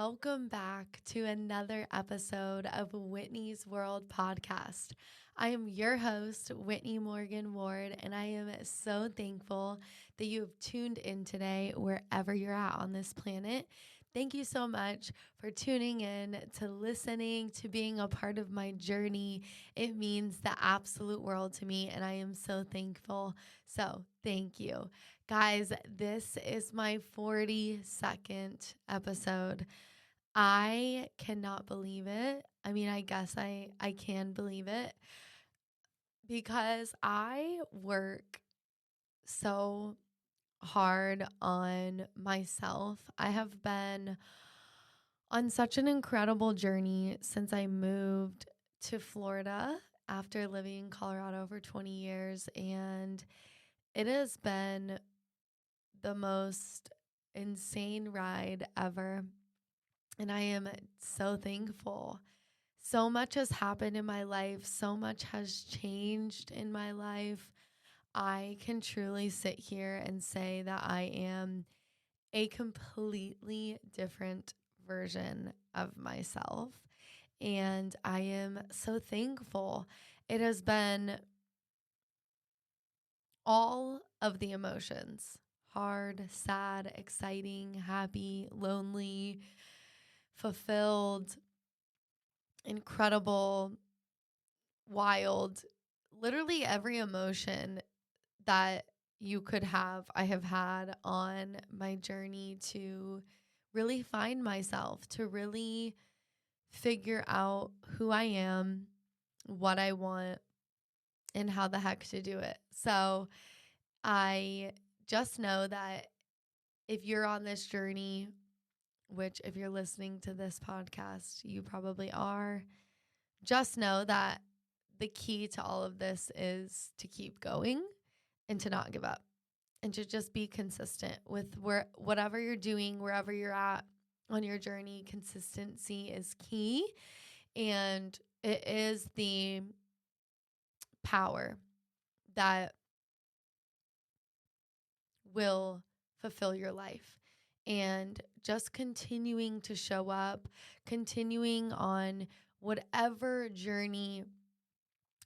welcome back to another episode of Whitney's World podcast. I am your host, Whitney Morgan Ward, and I am so thankful that you have tuned in today wherever you're at on this planet. Thank you so much for tuning in, to listening, to being a part of my journey. It means the absolute world to me, and I am so thankful. So thank you. Guys, this is my 42nd episode. I cannot believe it. I mean, I guess I can believe it because I work so hard on myself. I have been on such an incredible journey since I moved to Florida after living in Colorado for 20 years, and it has been the most insane ride ever. And I am so thankful. So much has happened in my life. So much has changed in my life. I can truly sit here and say that I am a completely different version of myself. And I am so thankful. It has been all of the emotions: hard, sad, exciting, happy, lonely, fulfilled, incredible, wild. Literally every emotion that you could have, I have had on my journey to really find myself, to really figure out who I am, what I want, and how the heck to do it. So I just know that if you're on this journey, which if you're listening to this podcast, you probably are, just know that the key to all of this is to keep going and to not give up and to just be consistent with whatever you're doing, wherever you're at on your journey. Consistency is key, and it is the power that will fulfill your life. And just continuing to show up, continuing on whatever journey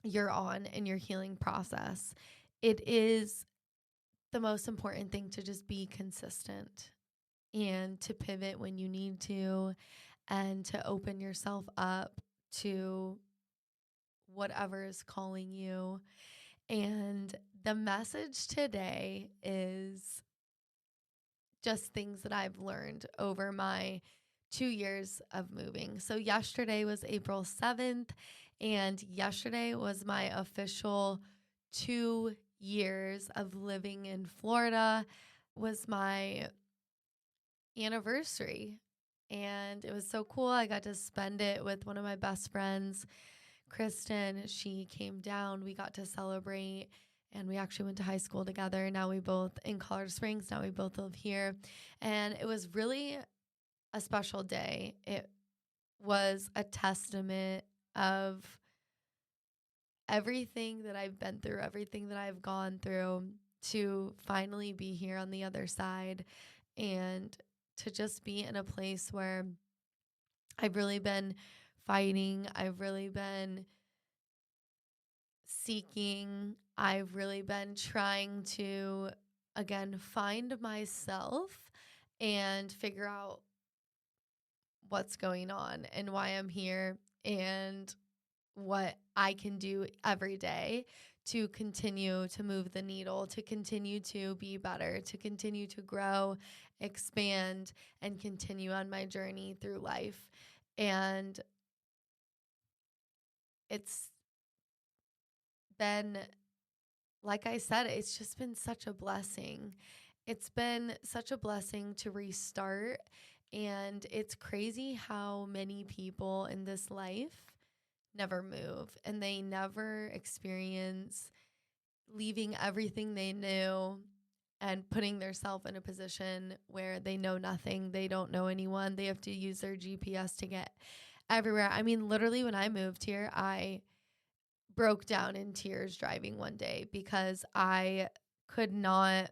you're on in your healing process, it is the most important thing to just be consistent and to pivot when you need to, and to open yourself up to whatever is calling you. And the message today is just things that I've learned over my 2 years of moving. So yesterday was April 7th, and yesterday was my official 2 years of living in Florida. Was my anniversary, and it was so cool. I got to spend it with one of my best friends, Kristen. She came down. We got to celebrate, and we actually went to high school together. Now we both in Colorado Springs. Now we both live here, and it was really a special day. It was a testament of everything that I've been through, everything that I've gone through, to finally be here on the other side and to just be in a place where I've really been fighting. I've really been seeking. I've really been trying to, again, find myself and figure out what's going on and why I'm here and what I can do every day to continue to move the needle, to continue to be better, to continue to grow, expand, and continue on my journey through life. And it's been, like I said, it's just been such a blessing. It's been such a blessing to restart. And it's crazy how many people in this life never move, and they never experience leaving everything they knew and putting themselves in a position where they know nothing. They don't know anyone. They have to use their GPS to get everywhere. I mean, literally, when I moved here, I broke down in tears driving one day because I could not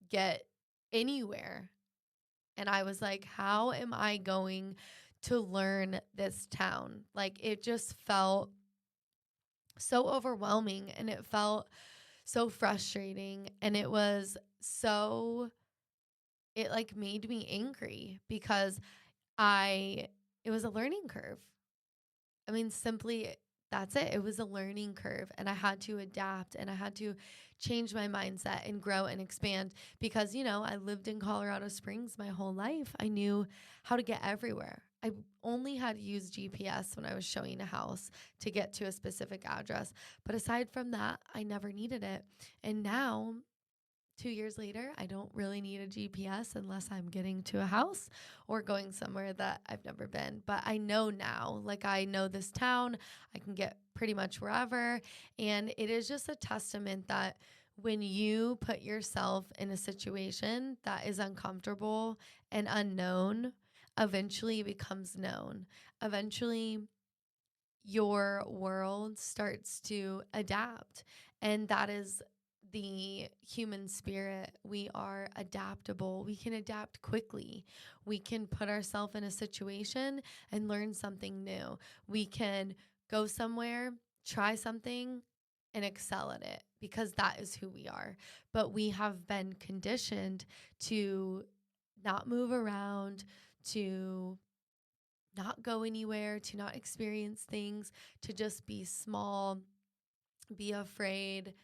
get anywhere. And I was like, how am I going to learn this town? Like, it just felt so overwhelming, and it felt so frustrating, and it like made me angry because it was a learning curve. I mean, simply, that's it. It was a learning curve, and I had to adapt, and I had to change my mindset and grow and expand because, I lived in Colorado Springs my whole life. I knew how to get everywhere. I only had to use GPS when I was showing a house to get to a specific address. But aside from that, I never needed it. And now, 2 years later, I don't really need a GPS unless I'm getting to a house or going somewhere that I've never been. But I know now, like, I know this town, I can get pretty much wherever. And it is just a testament that when you put yourself in a situation that is uncomfortable and unknown, eventually it becomes known. Eventually, your world starts to adapt. And that is the human spirit. We are adaptable. We can adapt quickly. We can put ourselves in a situation and learn something new. We can go somewhere, try something, and excel at it because that is who we are. But we have been conditioned to not move around, to not go anywhere, to not experience things, to just be small, be afraid,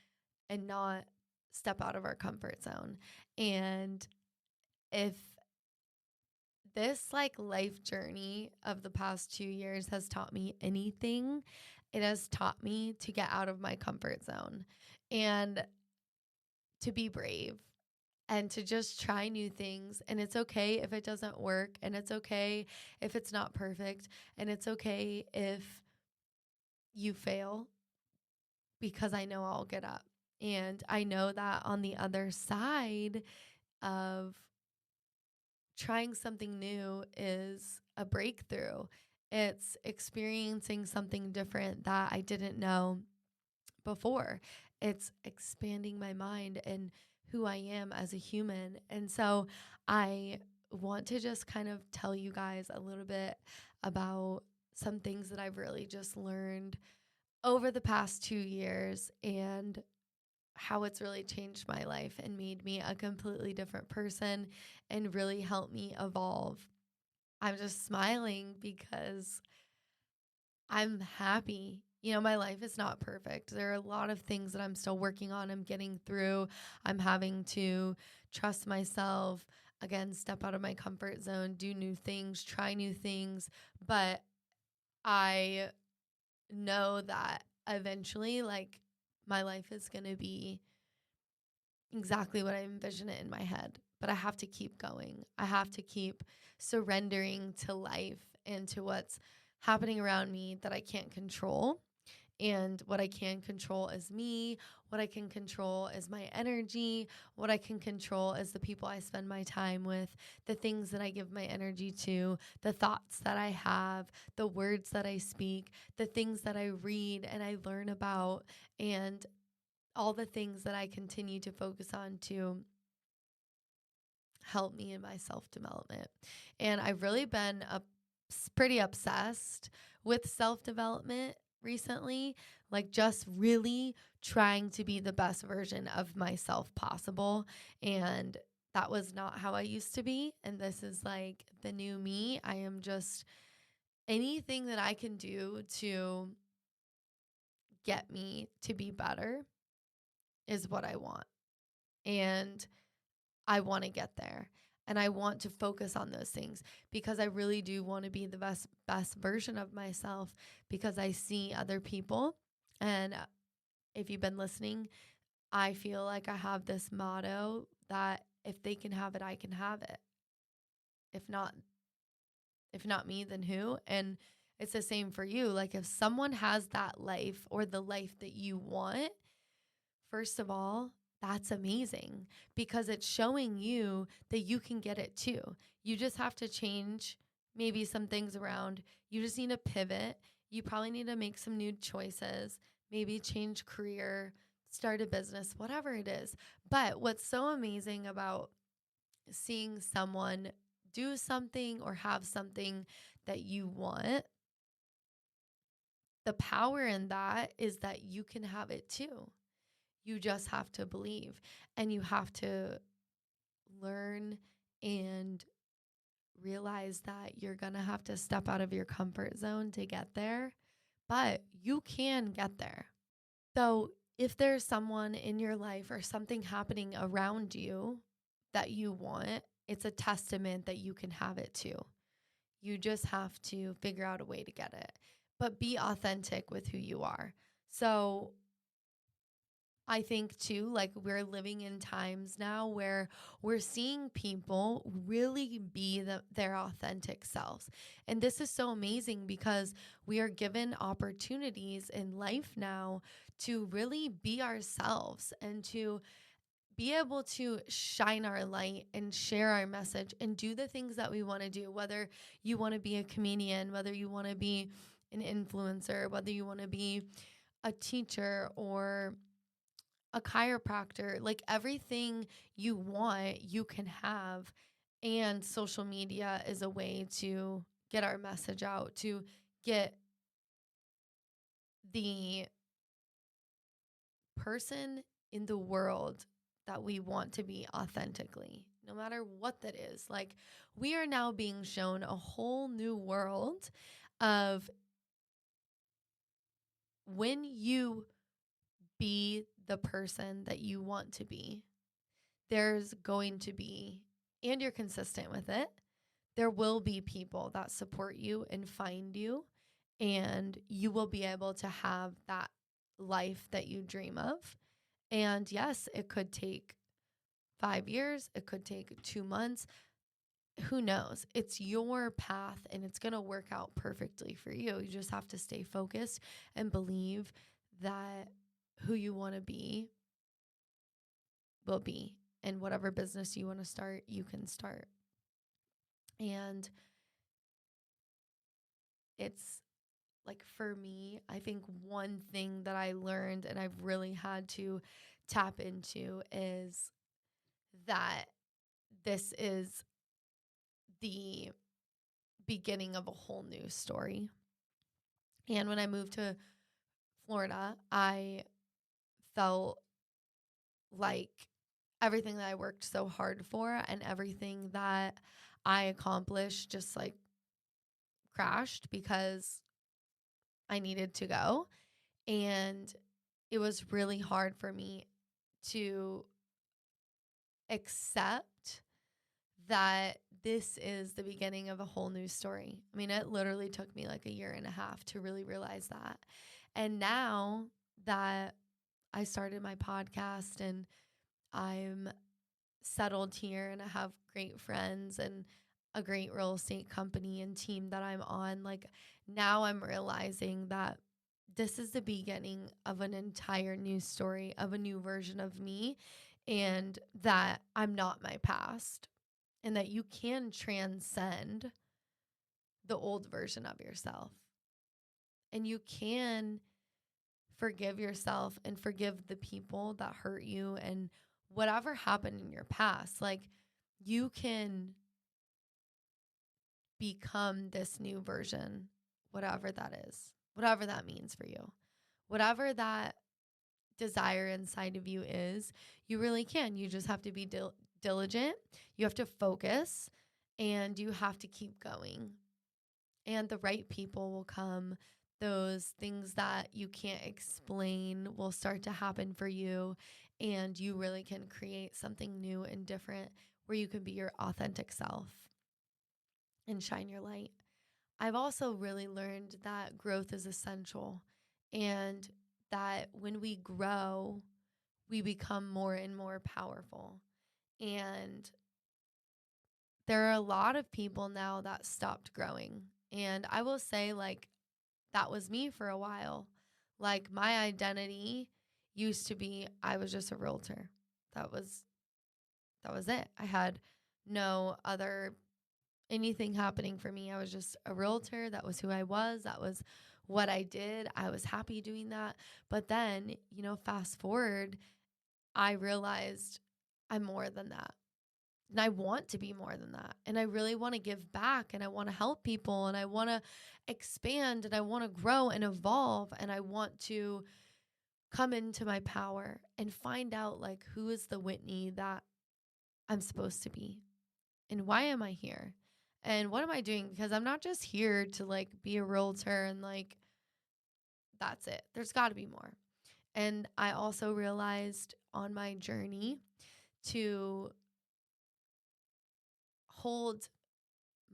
and not step out of our comfort zone. And if this like life journey of the past 2 years has taught me anything, it has taught me to get out of my comfort zone and to be brave and to just try new things. And it's okay if it doesn't work, and it's okay if it's not perfect, and it's okay if you fail, because I know I'll get up. And I know that on the other side of trying something new is a breakthrough. It's experiencing something different that I didn't know before. It's expanding my mind and who I am as a human. And so I want to just kind of tell you guys a little bit about some things that I've really just learned over the past 2 years and how it's really changed my life and made me a completely different person and really helped me evolve. I'm just smiling because I'm happy. My life is not perfect. There are a lot of things that I'm still working on. I'm getting through. I'm having to trust myself. Again, step out of my comfort zone, do new things, try new things. But I know that eventually, like, my life is going to be exactly what I envision it in my head. But I have to keep going. I have to keep surrendering to life and to what's happening around me that I can't control. And what I can control is me. What I can control is my energy. What I can control is the people I spend my time with, the things that I give my energy to, the thoughts that I have, the words that I speak, the things that I read and I learn about, and all the things that I continue to focus on to help me in my self-development. And I've really been pretty obsessed with self-development recently, like just really trying to be the best version of myself possible. And that was not how I used to be. And this is like the new me. I am just anything that I can do to get me to be better is what I want. And I want to get there. And I want to focus on those things because I really do want to be the best version of myself, because I see other people. And if you've been listening, I feel like I have this motto that if they can have it, I can have it. If not me, then who? And it's the same for you. Like, if someone has that life or the life that you want, first of all, that's amazing because it's showing you that you can get it too. You just have to change maybe some things around. You just need to pivot. You probably need to make some new choices, maybe change career, start a business, whatever it is. But what's so amazing about seeing someone do something or have something that you want, the power in that is that you can have it too. You just have to believe, and you have to learn and realize that you're going to have to step out of your comfort zone to get there, but you can get there. So if there's someone in your life or something happening around you that you want, it's a testament that you can have it too. You just have to figure out a way to get it, but be authentic with who you are. So I think too, like we're living in times now where we're seeing people really be their authentic selves. And this is so amazing because we are given opportunities in life now to really be ourselves and to be able to shine our light and share our message and do the things that we want to do, whether you want to be a comedian, whether you want to be an influencer, whether you want to be a teacher or a chiropractor, like everything you want, you can have. And social media is a way to get our message out, to get the person in the world that we want to be authentically, no matter what that is. Like we are now being shown a whole new world of when you be the person that you want to be, there's going to be, and you're consistent with it, there will be people that support you and find you, and you will be able to have that life that you dream of. And yes, it could take 5 years, it could take 2 months. Who knows? It's your path and it's going to work out perfectly for you. You just have to stay focused and believe that who you want to be will be. And whatever business you want to start, you can start. And it's like for me, I think one thing that I learned and I've really had to tap into is that this is the beginning of a whole new story. And when I moved to Florida, I felt like everything that I worked so hard for and everything that I accomplished just like crashed because I needed to go. And it was really hard for me to accept that this is the beginning of a whole new story. I mean, it literally took me like a year and a half to really realize that. And now that I started my podcast and I'm settled here and I have great friends and a great real estate company and team that I'm on, like now I'm realizing that this is the beginning of an entire new story, of a new version of me, and that I'm not my past, and that you can transcend the old version of yourself. And you can forgive yourself and forgive the people that hurt you and whatever happened in your past. Like you can become this new version, whatever that is, whatever that means for you, whatever that desire inside of you is, you really can. You just have to be diligent. You have to focus and you have to keep going. And the right people will come. Those things that you can't explain will start to happen for you. And you really can create something new and different where you can be your authentic self and shine your light. I've also really learned that growth is essential and that when we grow, we become more and more powerful. And there are a lot of people now that stopped growing. And I will say, like, that was me for a while. Like, my identity used to be I was just a realtor. That was it. I had no other anything happening for me. I was just a realtor. That was who I was. That was what I did. I was happy doing that. But then, fast forward, I realized I'm more than that. And I want to be more than that. And I really want to give back, and I want to help people, and I want to expand, and I want to grow and evolve, and I want to come into my power and find out like who is the Whitney that I'm supposed to be, and why am I here, and what am I doing? Because I'm not just here to like be a realtor and like that's it. There's got to be more. And I also realized on my journey to hold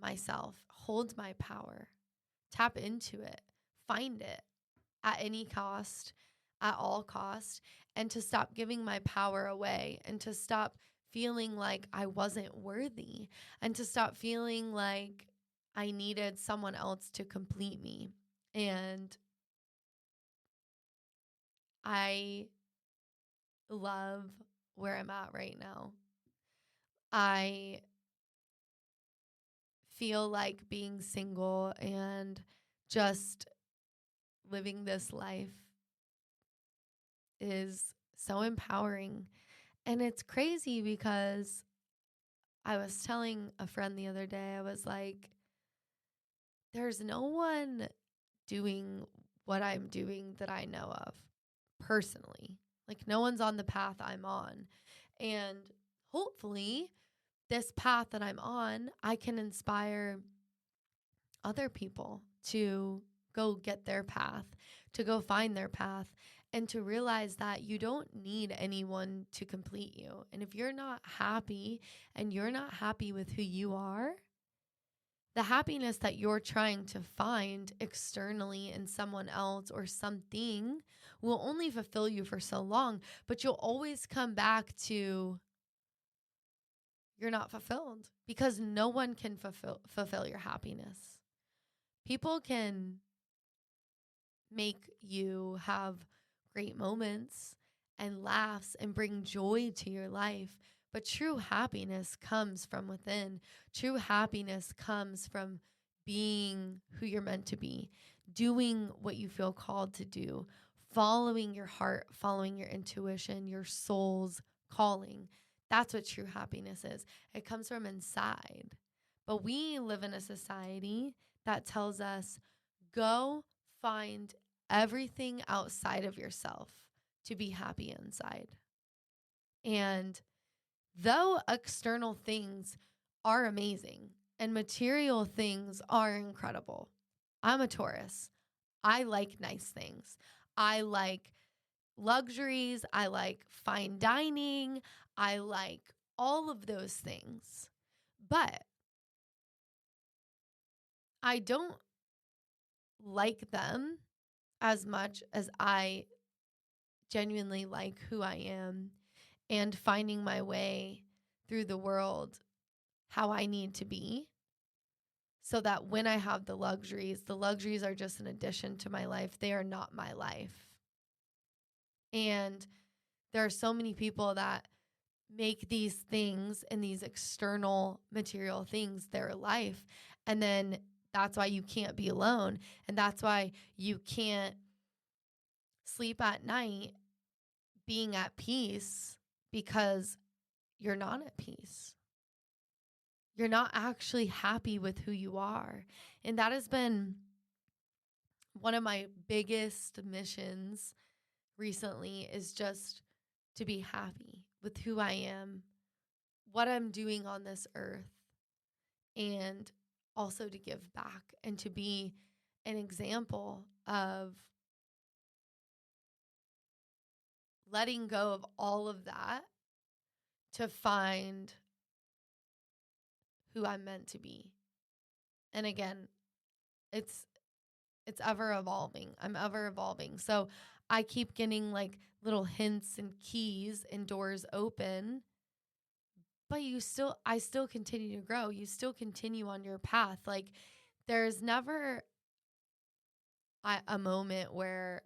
myself, hold my power, tap into it, find it at any cost, at all cost, and to stop giving my power away, and to stop feeling like I wasn't worthy, and to stop feeling like I needed someone else to complete me. And I love where I'm at right now. I feel like being single and just living this life is so empowering. And it's crazy because I was telling a friend the other day, I was like, there's no one doing what I'm doing that I know of personally. Like, no one's on the path I'm on. And hopefully, this path that I'm on, I can inspire other people to go get their path, to go find their path, and to realize that you don't need anyone to complete you. And if you're not happy and you're not happy with who you are, the happiness that you're trying to find externally in someone else or something will only fulfill you for so long, but you'll always come back to you're not fulfilled because no one can fulfill your happiness. People can make you have great moments and laughs and bring joy to your life. But true happiness comes from within. True happiness comes from being who you're meant to be, doing what you feel called to do, following your heart, following your intuition, your soul's calling. That's what true happiness is. It comes from inside. But we live in a society that tells us, go find everything outside of yourself to be happy inside. And though external things are amazing and material things are incredible, I'm a Taurus. I like nice things. I like luxuries. I like fine dining. I like all of those things. But I don't like them as much as I genuinely like who I am and finding my way through the world how I need to be, so that when I have the luxuries are just an addition to my life. They are not my life. And there are so many people that make these things and these external material things their life. And then that's why you can't be alone. And that's why you can't sleep at night being at peace, because you're not at peace. You're not actually happy with who you are. And that has been one of my biggest missions recently, is just to be happy with who I am, what I'm doing on this earth, and also to give back and to be an example of letting go of all of that to find who I'm meant to be. And again, it's ever evolving. I'm ever evolving. So I keep getting like little hints and keys and doors open, but I still continue to grow. You still continue on your path. Like, there's never a moment where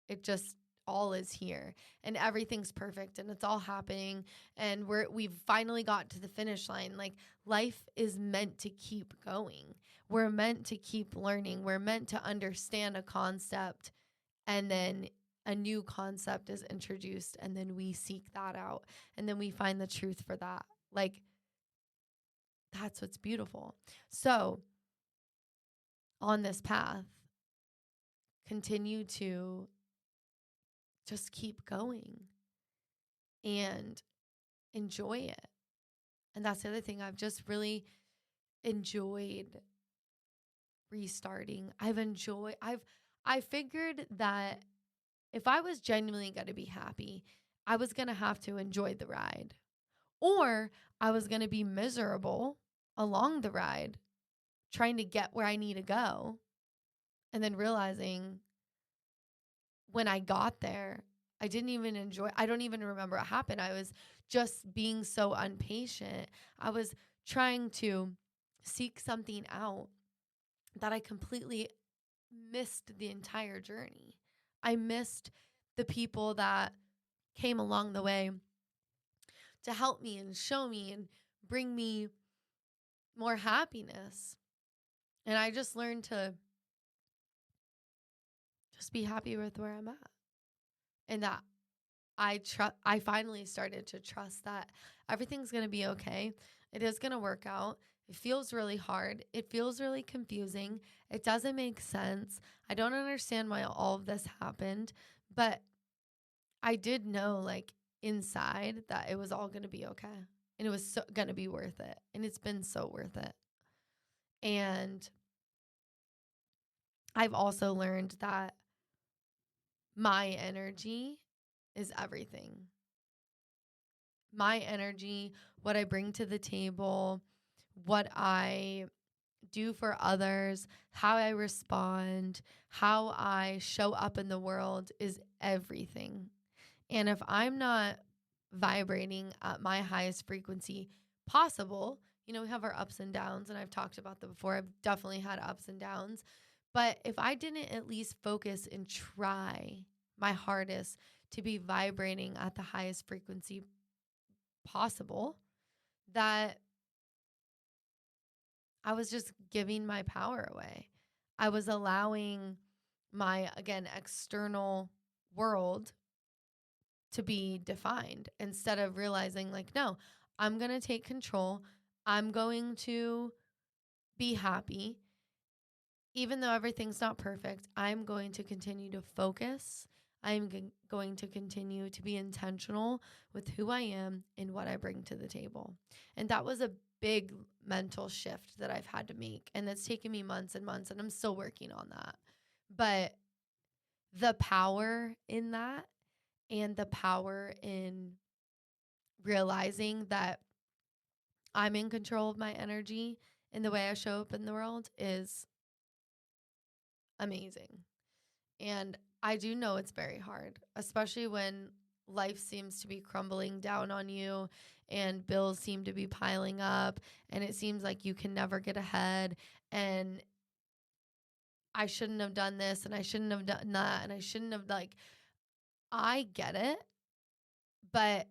it just all is here and everything's perfect and it's all happening and we've finally got to the finish line. Like, life is meant to keep going. We're meant to keep learning. We're meant to understand a concept and then a new concept is introduced, and then we seek that out, and then we find the truth for that. Like, that's what's beautiful. So on this path, continue to just keep going and enjoy it. And that's the other thing. I've just really enjoyed restarting. I figured that if I was genuinely going to be happy, I was going to have to enjoy the ride, or I was going to be miserable along the ride trying to get where I need to go, and then realizing when I got there, I didn't even enjoy. I don't even remember what happened. I was just being so impatient. I was trying to seek something out that I completely missed the entire journey. I missed the people that came along the way to help me and show me and bring me more happiness. And I just learned to just be happy with where I'm at. And that I finally started to trust that everything's going to be okay. It is going to work out. It feels really hard. It feels really confusing. It doesn't make sense. I don't understand why all of this happened, but I did know, like, inside that it was all going to be okay. And it was going to be worth it. And it's been so worth it. And I've also learned that my energy is everything. My energy, what I bring to the table, what I do for others, how I respond, how I show up in the world is everything. And if I'm not vibrating at my highest frequency possible, we have our ups and downs, and I've talked about that before. I've definitely had ups and downs. But if I didn't at least focus and try my hardest to be vibrating at the highest frequency possible, that I was just giving my power away. I was allowing my, again, external world to be defined instead of realizing, like, no, I'm going to take control. I'm going to be happy. Even though everything's not perfect, I'm going to continue to focus. I'm going to continue to be intentional with who I am and what I bring to the table. And that was a big mental shift that I've had to make. And it's taken me months and months, and I'm still working on that. But the power in that, and the power in realizing that I'm in control of my energy and the way I show up in the world, is amazing. And I do know it's very hard, especially when life seems to be crumbling down on you and bills seem to be piling up and it seems like you can never get ahead, and I shouldn't have done this and I shouldn't have done that and I shouldn't have, like, I get it, but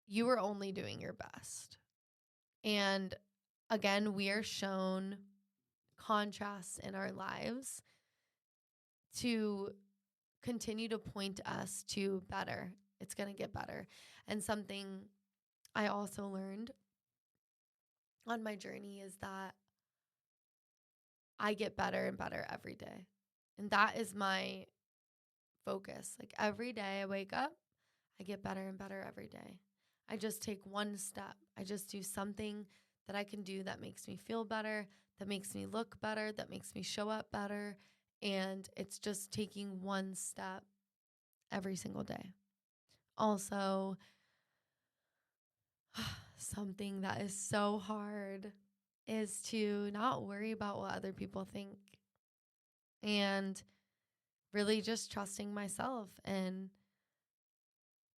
you were only doing your best. And again, we are shown contrasts in our lives to continue to point us to better. It's going to get better. And something I also learned on my journey is that I get better and better every day. And that is my focus. Like, every day I wake up, I get better and better every day. I just take one step. I just do something that I can do that makes me feel better, that makes me look better, that makes me show up better. And it's just taking one step every single day. Also, something that is so hard is to not worry about what other people think, and really just trusting myself and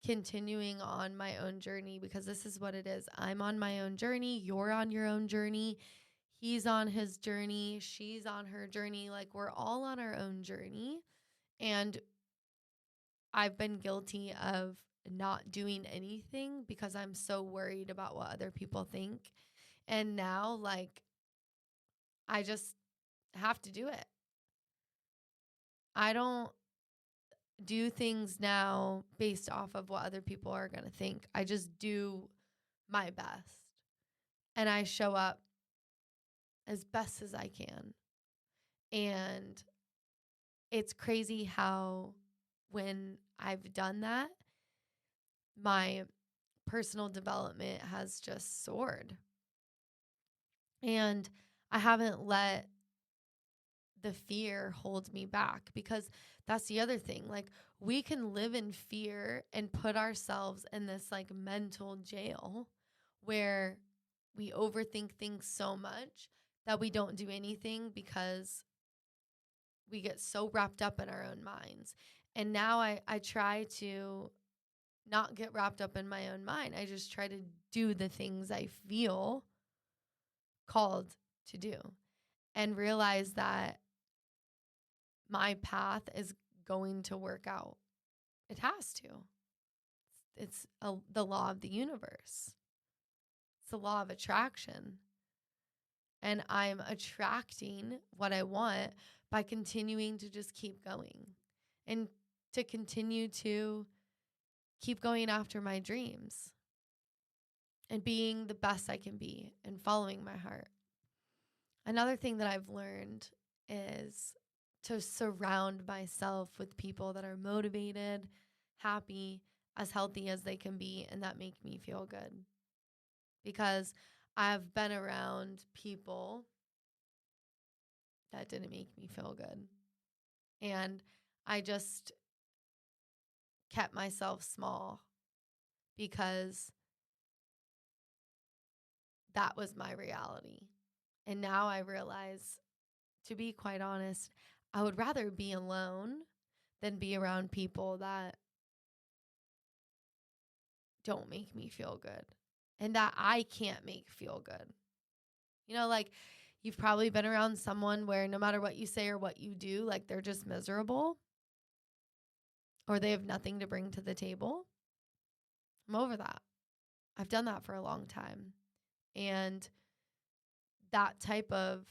continuing on my own journey, because this is what it is. I'm on my own journey. You're on your own journey. He's on his journey. She's on her journey. Like, we're all on our own journey. And I've been guilty of not doing anything because I'm so worried about what other people think. And now, like, I just have to do it. I don't do things now based off of what other people are going to think. I just do my best and I show up as best as I can. And it's crazy how when I've done that, my personal development has just soared. And I haven't let the fear hold me back, because that's the other thing. Like, we can live in fear and put ourselves in this like mental jail where we overthink things so much that we don't do anything because we get so wrapped up in our own minds. And now I try to not get wrapped up in my own mind. I just try to do the things I feel called to do and realize that my path is going to work out. It has to. It's the law of the universe. It's the law of attraction. And I'm attracting what I want by continuing to just keep going and to continue to keep going after my dreams and being the best I can be and following my heart. Another thing that I've learned is to surround myself with people that are motivated, happy, as healthy as they can be, and that make me feel good. Because I've been around people that didn't make me feel good. And I just kept myself small because that was my reality. And now I realize, to be quite honest, I would rather be alone than be around people that don't make me feel good and that I can't make feel good. You know, like, you've probably been around someone where no matter what you say or what you do, like, they're just miserable or they have nothing to bring to the table. I'm over that. I've done that for a long time. And that type of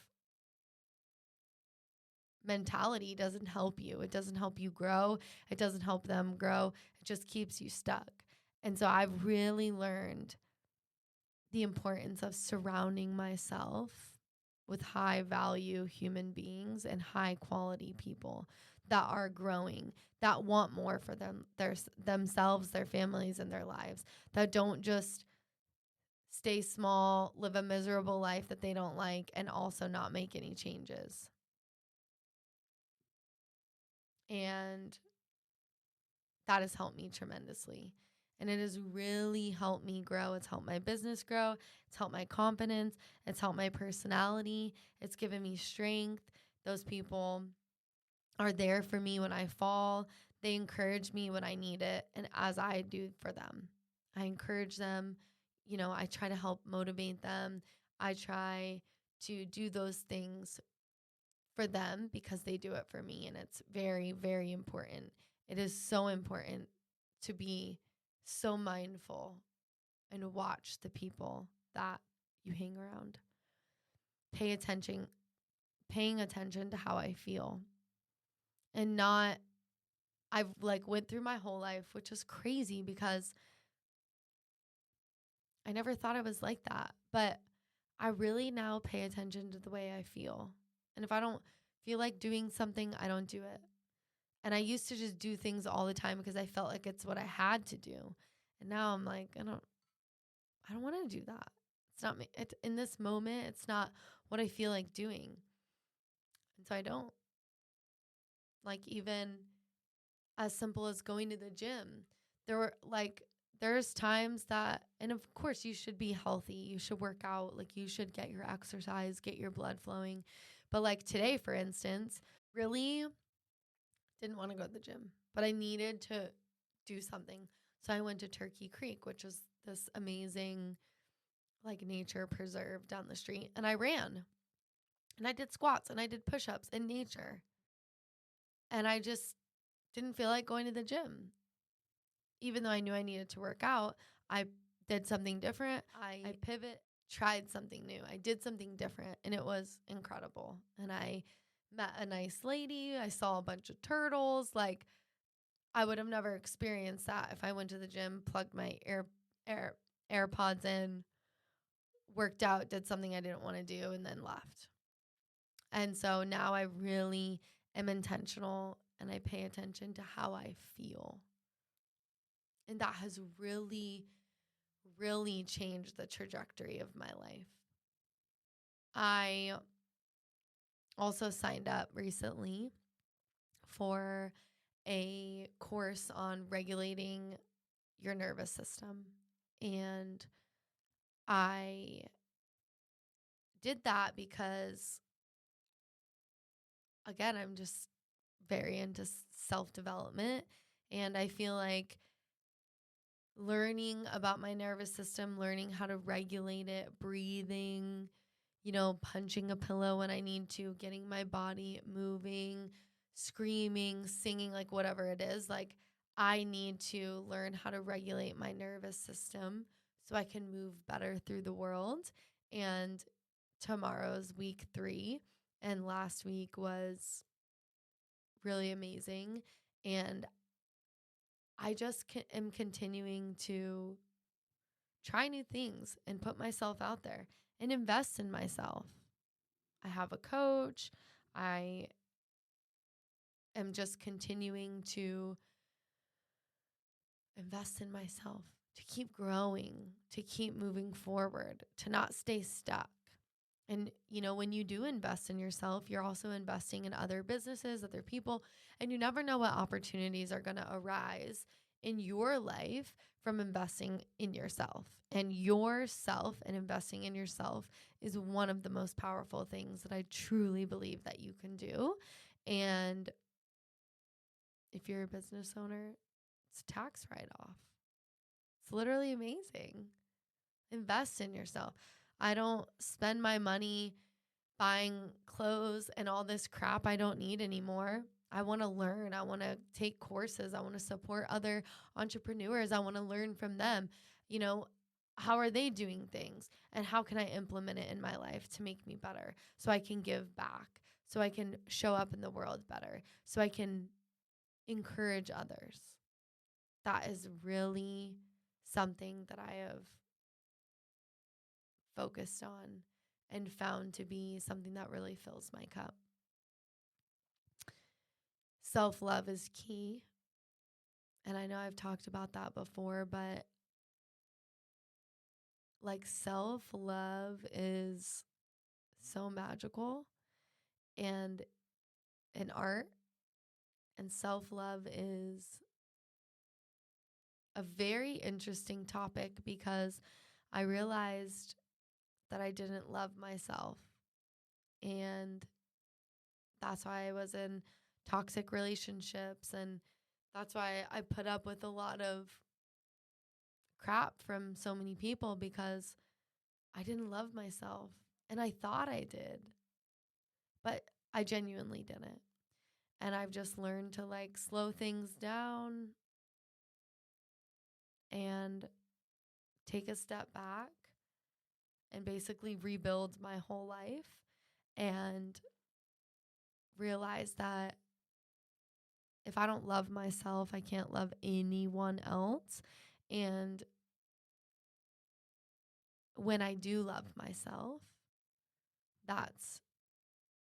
mentality doesn't help you. It doesn't help you grow. It doesn't help them grow. It just keeps you stuck. And so I've really learned the importance of surrounding myself with high value human beings and high quality people that are growing, that want more for themselves, their families, and their lives, that don't just stay small, live a miserable life that they don't like, and also not make any changes. And that has helped me tremendously. And it has really helped me grow. It's helped my business grow. It's helped my confidence. It's helped my personality. It's given me strength. Those people are there for me when I fall. They encourage me when I need it, and as I do for them. I encourage them. You know, I try to help motivate them. I try to do those things for them because they do it for me, and it's very, very important. It is so important to be so mindful and watch the people that you hang around. Paying attention to how I feel. And not, I've like went through my whole life, which is crazy because I never thought I was like that. But I really now pay attention to the way I feel. And if I don't feel like doing something, I don't do it. And I used to just do things all the time because I felt like it's what I had to do. And now I'm like, I don't want to do that. It's not me. In this moment, it's not what I feel like doing. And so I don't. Like, even as simple as going to the gym. There's times that, and of course you should be healthy. You should work out. Like, you should get your exercise, get your blood flowing. But like today, for instance, really didn't want to go to the gym, but I needed to do something. So I went to Turkey Creek, which is this amazing like nature preserve down the street. And I ran and I did squats and I did push-ups in nature. And I just didn't feel like going to the gym. Even though I knew I needed to work out, I did something different. I tried something new. I did something different, and it was incredible. And I met a nice lady. I saw a bunch of turtles. Like, I would have never experienced that if I went to the gym, plugged my air AirPods in, worked out, did something I didn't want to do, and then left. And so now I really am intentional and I pay attention to how I feel. And that has really, really changed the trajectory of my life. I also signed up recently for a course on regulating your nervous system. And I did that because, again, I'm just very into self-development. And I feel like learning about my nervous system, learning how to regulate it, breathing, punching a pillow when I need to, getting my body moving, screaming, singing, like whatever it is, like I need to learn how to regulate my nervous system so I can move better through the world. And tomorrow's week 3, and last week was really amazing. And I just am continuing to try new things and put myself out there and invest in myself. I have a coach. I am just continuing to invest in myself, to keep growing, to keep moving forward, to not stay stuck. And, when you do invest in yourself, you're also investing in other businesses, other people, and you never know what opportunities are going to arise in your life from investing in yourself. And yourself and investing in yourself is one of the most powerful things that I truly believe that you can do. And if you're a business owner, it's a tax write-off. It's literally amazing. Invest in yourself. I don't spend my money buying clothes and all this crap I don't need anymore. I want to learn. I want to take courses. I want to support other entrepreneurs. I want to learn from them. How are they doing things? And how can I implement it in my life to make me better so I can give back, so I can show up in the world better, so I can encourage others? That is really something that I have focused on and found to be something that really fills my cup. Self-love is key. And I know I've talked about that before, but like self-love is so magical and an art. And self-love is a very interesting topic because I realized that I didn't love myself. And that's why I was in toxic relationships. And that's why I put up with a lot of crap from so many people, because I didn't love myself. And I thought I did, but I genuinely didn't. And I've just learned to slow things down and take a step back and basically rebuild my whole life and realize that if I don't love myself, I can't love anyone else. And when I do love myself, that's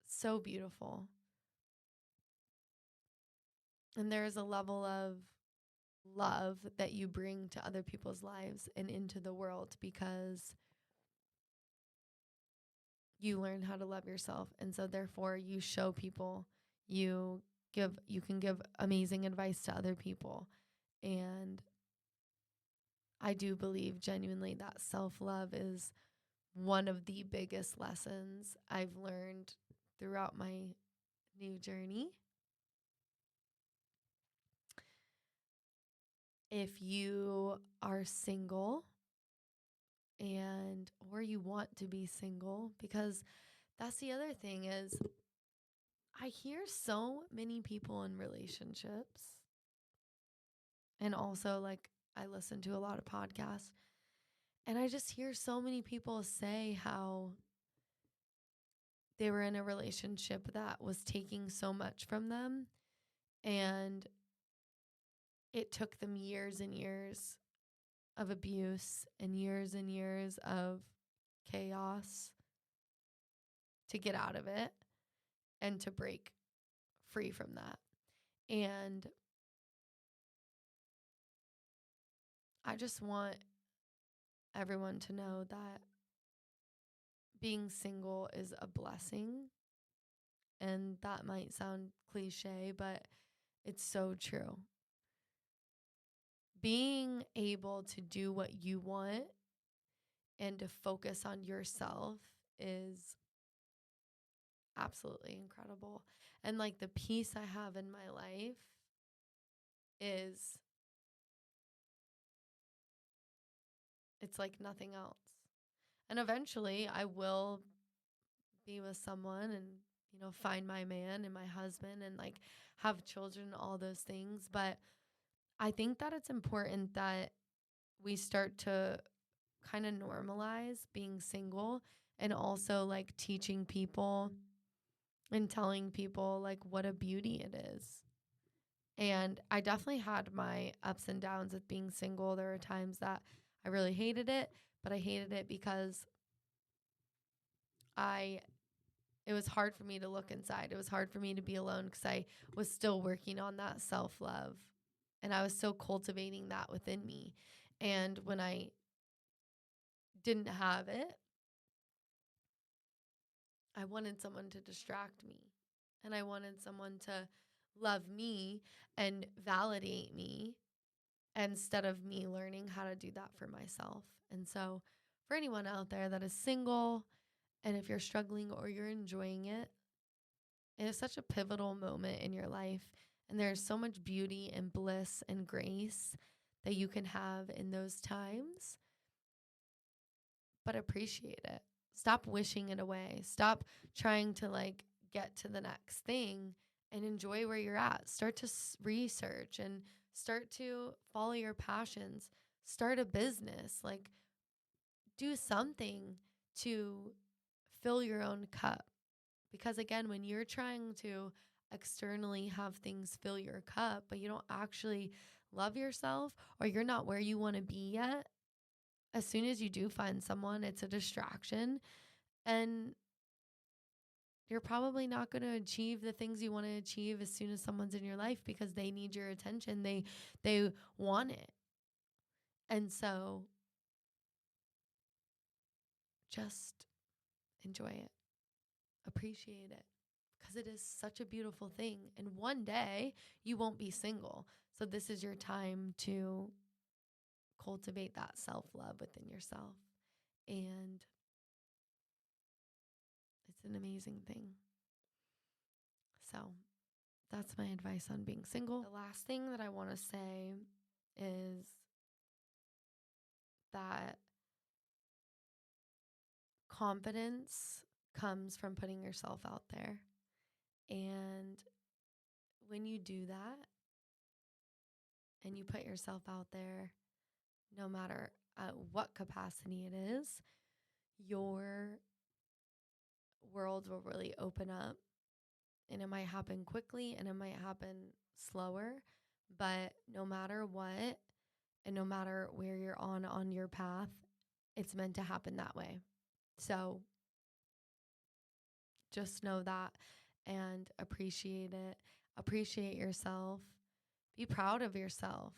so beautiful. And there is a level of love that you bring to other people's lives and into the world because you learn how to love yourself. And so therefore you show people, you can give amazing advice to other people. And I do believe genuinely that self-love is one of the biggest lessons I've learned throughout my new journey. If you are single or you want to be single, because that's the other thing is I hear so many people in relationships, and also I listen to a lot of podcasts, and I just hear so many people say how they were in a relationship that was taking so much from them, and it took them years and years of abuse and years of chaos to get out of it and to break free from that. And I just want everyone to know that being single is a blessing. And that might sound cliche, but it's so true. Being able to do what you want and to focus on yourself is absolutely incredible. And like the peace I have in my life is, it's like nothing else. And eventually I will be with someone and, find my man and my husband and like have children, all those things. But I think that it's important that we start to kind of normalize being single and also like teaching people and telling people like what a beauty it is. And I definitely had my ups and downs with being single. There were times that I really hated it, but I hated it because it was hard for me to look inside. It was hard for me to be alone because I was still working on that self-love. And I was still cultivating that within me. And when I didn't have it, I wanted someone to distract me. And I wanted someone to love me and validate me instead of me learning how to do that for myself. And so for anyone out there that is single, and if you're struggling or you're enjoying it, it is such a pivotal moment in your life. And there's so much beauty and bliss and grace that you can have in those times. But appreciate it. Stop wishing it away. Stop trying to like get to the next thing and enjoy where you're at. Start to research and start to follow your passions. Start a business. Like do something to fill your own cup. Because again, when you're trying to externally have things fill your cup, but you don't actually love yourself or you're not where you want to be yet, as soon as you do find someone, it's a distraction and you're probably not going to achieve the things you want to achieve as soon as someone's in your life because they need your attention. They want it. And so just enjoy it. Appreciate it because it is such a beautiful thing. And one day you won't be single. So this is your time to cultivate that self-love within yourself. And it's an amazing thing. So that's my advice on being single. The last thing that I want to say is that confidence comes from putting yourself out there. And when you do that and you put yourself out there, no matter at what capacity it is, your world will really open up. And it might happen quickly and it might happen slower. But no matter what, and no matter where you're on your path, it's meant to happen that way. So just know that and appreciate it. Appreciate yourself. Be proud of yourself.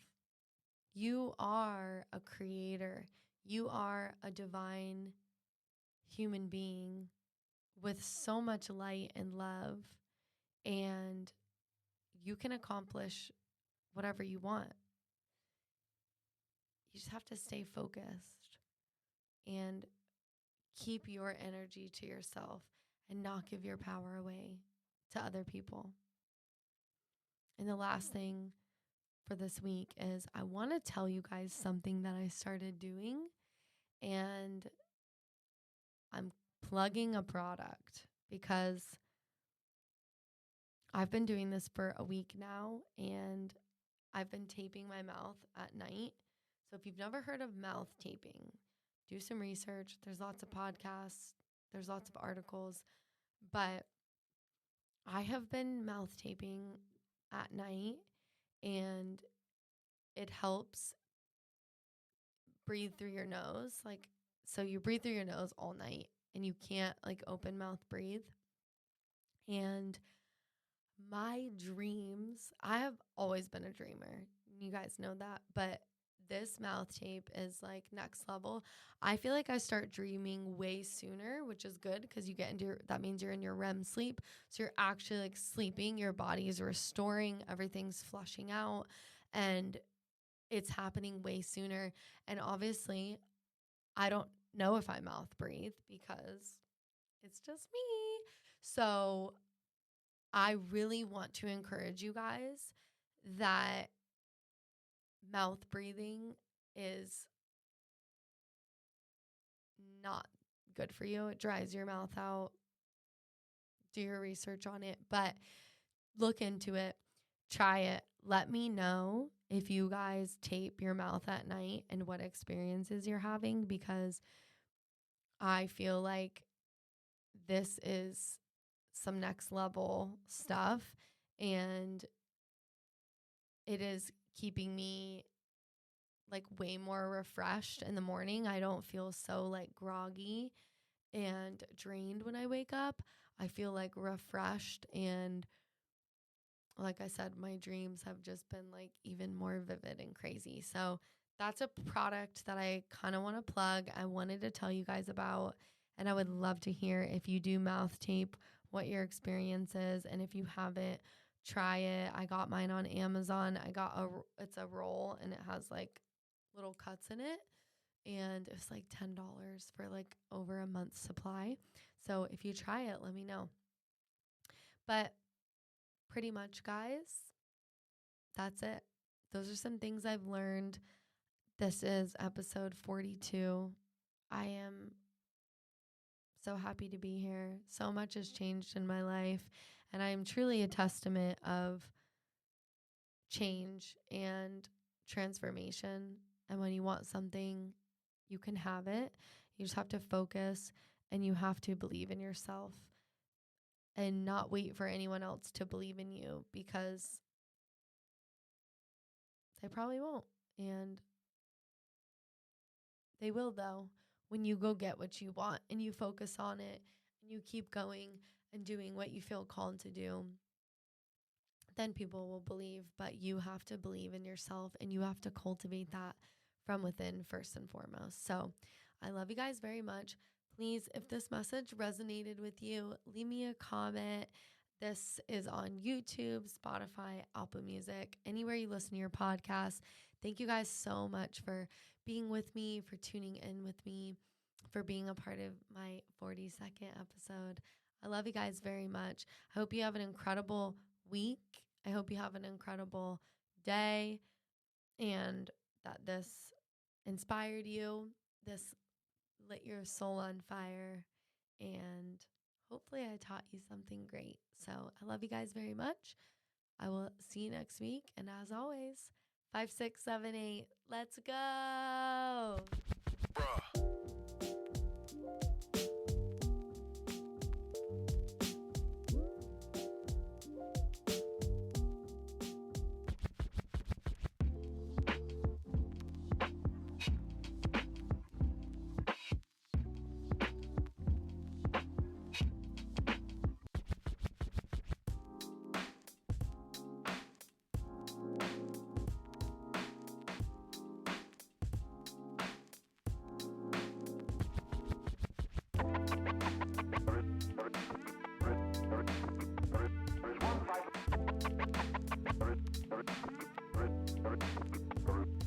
You are a creator. You are a divine human being with so much light and love. And you can accomplish whatever you want. You just have to stay focused and keep your energy to yourself and not give your power away to other people. And the last thing for this week is I want to tell you guys something that I started doing, and I'm plugging a product because I've been doing this for a week now and I've been taping my mouth at night. So if you've never heard of mouth taping, do some research. There's lots of podcasts, there's lots of articles, but I have been mouth taping at night, and it helps breathe through your nose. Like, so you breathe through your nose all night and you can't like open mouth breathe. And my dreams, I have always been a dreamer. You guys know that, but this mouth tape is like next level. I feel like I start dreaming way sooner, which is good because you get into that means you're in your REM sleep. So you're actually like sleeping, your body is restoring, everything's flushing out, and it's happening way sooner. And obviously, I don't know if I mouth breathe because it's just me. So I really want to encourage you guys that mouth breathing is not good for you. It dries your mouth out. Do your research on it, but look into it. Try it. Let me know if you guys tape your mouth at night and what experiences you're having, because I feel like this is some next level stuff, and it is keeping me like way more refreshed in the morning. I don't feel so like groggy and drained when I wake up. I feel like refreshed, and like I said, my dreams have just been like even more vivid and crazy. So that's a product that I kind of want to plug. I wanted to tell you guys about, and I would love to hear if you do mouth tape, what your experience is. And if you haven't, try it. I got mine on Amazon. It's a roll and it has like little cuts in it. And it was like $10 for like over a month's supply. So if you try it, let me know. But pretty much, guys, that's it. Those are some things I've learned. This is episode 42. I am so happy to be here. So much has changed in my life, and I am truly a testament of change and transformation. And when you want something, you can have it. You just have to focus, and you have to believe in yourself and not wait for anyone else to believe in you, because they probably won't. And they will, though, when you go get what you want and you focus on it and you keep going and doing what you feel called to do. Then people will believe, but you have to believe in yourself, and you have to cultivate that from within first and foremost. So I love you guys very much. Please, if this message resonated with you, leave me a comment. This is on YouTube, Spotify, Apple Music, anywhere you listen to your podcast. Thank you guys so much for being with me, for tuning in with me, for being a part of my 42nd episode. I love you guys very much. I hope you have an incredible week. I hope you have an incredible day, and that this inspired you, this lit your soul on fire, and hopefully I taught you something great. So I love you guys very much. I will see you next week. And as always, 5, 6, 7, 8, let's go. Bruh.